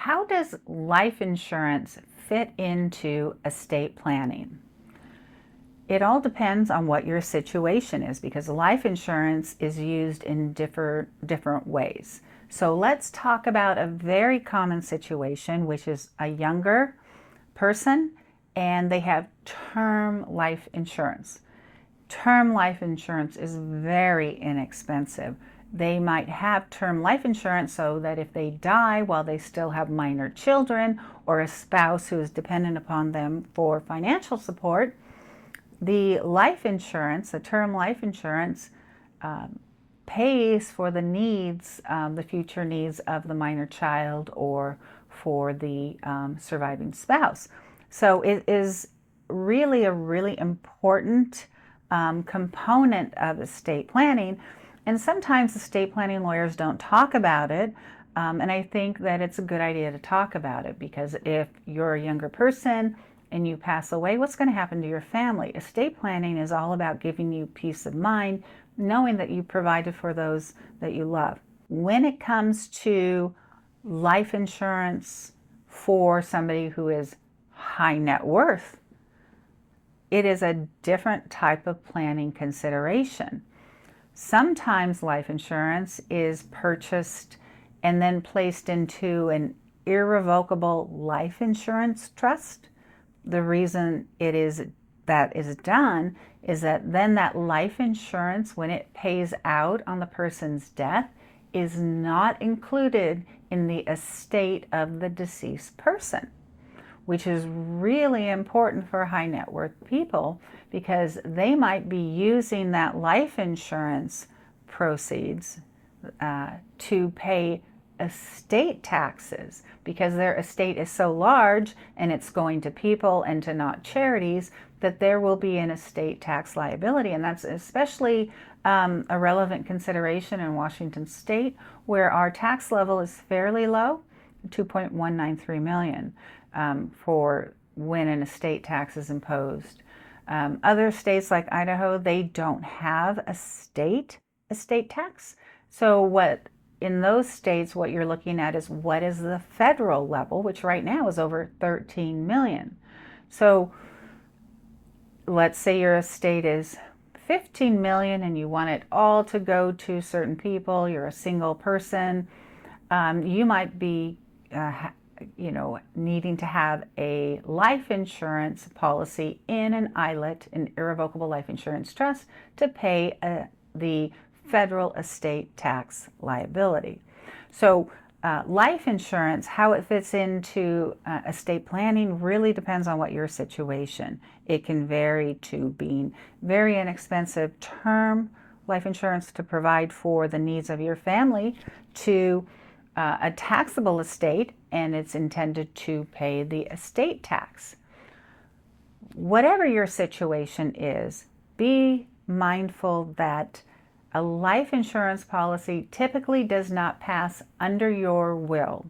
How does life insurance fit into estate planning? It all depends on what your situation is, because life insurance is used in different ways. So let's talk about a very common situation, which is a younger person and they have term life insurance. Term life insurance is very inexpensive. They might have term life insurance so that if they die while they still have minor children or a spouse who is dependent upon them for financial support, the life insurance, the term life insurance, pays for the needs, the future needs of the minor child or for the surviving spouse. So it is really a really important component of estate planning. And sometimes estate planning lawyers don't talk about it. And I think that it's a good idea to talk about it, because if you're a younger person and you pass away, what's going to happen to your family? Estate planning is all about giving you peace of mind, knowing that you provided for those that you love. When it comes to life insurance for somebody who is high net worth, it is a different type of planning consideration. Sometimes life insurance is purchased and then placed into an irrevocable life insurance trust. The reason that is done is that then that life insurance, when it pays out on the person's death, is not included in the estate of the deceased person, which is really important for high net worth people, because they might be using that life insurance proceeds to pay estate taxes, because their estate is so large and it's going to people and to not charities, that there will be an estate tax liability. And that's especially a relevant consideration in Washington state, where our tax level is fairly low, $2.193 million for when an estate tax is imposed. Other states like Idaho, they don't have a estate tax. So in those states, what you're looking at is what is the federal level, which right now is over 13 million. So let's say your estate is 15 million and you want it all to go to certain people, you're a single person, you might be needing to have a life insurance policy in an ILET, an irrevocable life insurance trust, to pay the federal estate tax liability. So life insurance, how it fits into estate planning, really depends on what your situation. It can vary to being very inexpensive term life insurance to provide for the needs of your family, to a taxable estate, and it's intended to pay the estate tax. Whatever your situation is, be mindful that a life insurance policy typically does not pass under your will.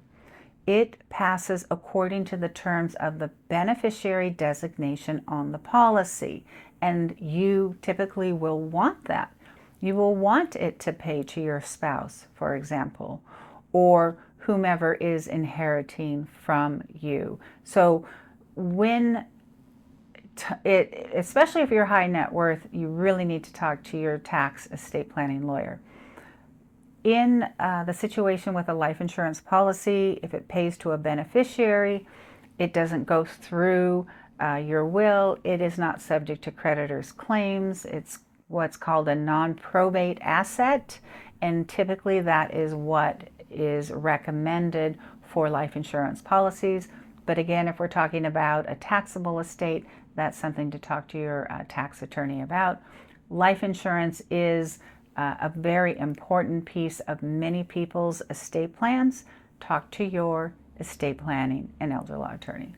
It passes according to the terms of the beneficiary designation on the policy, and you typically will want that. You will want it to pay to your spouse, for example, or whomever is inheriting from you. So especially if you're high net worth, you really need to talk to your tax estate planning lawyer. In the situation with a life insurance policy, if it pays to a beneficiary, it doesn't go through your will, it is not subject to creditors' claims. It's what's called a non-probate asset, and typically that is what is recommended for life insurance policies. But again, if we're talking about a taxable estate, that's something to talk to your tax attorney about. Life insurance is a very important piece of many people's estate plans. Talk to your estate planning and elder law attorney.